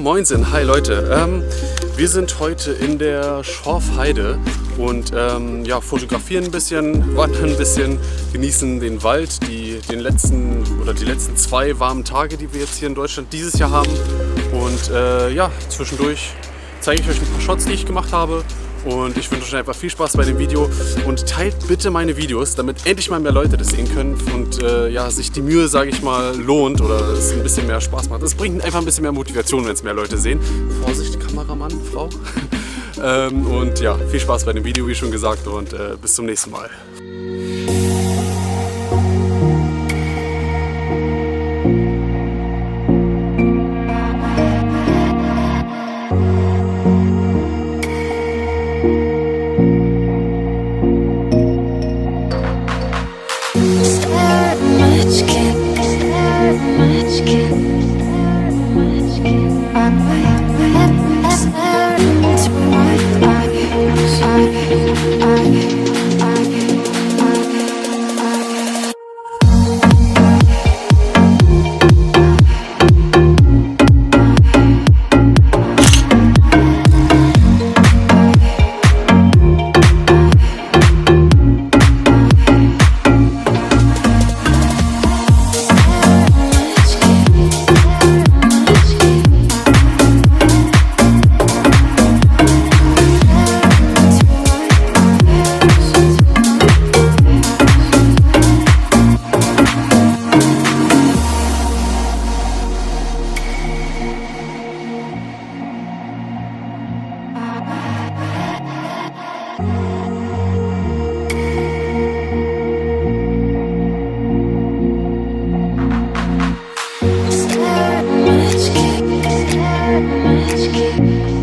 Moinsen, hi Leute. Wir sind heute in der Schorfheide und fotografieren ein bisschen, wandern ein bisschen, genießen den Wald, die letzten 2 warmen Tage, die wir jetzt hier in Deutschland dieses Jahr haben. Und zwischendurch zeige ich euch ein paar Shots, die ich gemacht habe. Und ich wünsche euch einfach viel Spaß bei dem Video und teilt bitte meine Videos, damit endlich mal mehr Leute das sehen können und sich die Mühe, sage ich mal, lohnt oder es ein bisschen mehr Spaß macht. Es bringt einfach ein bisschen mehr Motivation, wenn es mehr Leute sehen. Vorsicht, Kameramann, Frau. Und ja, viel Spaß bei dem Video, wie schon gesagt, und bis zum nächsten Mal. Much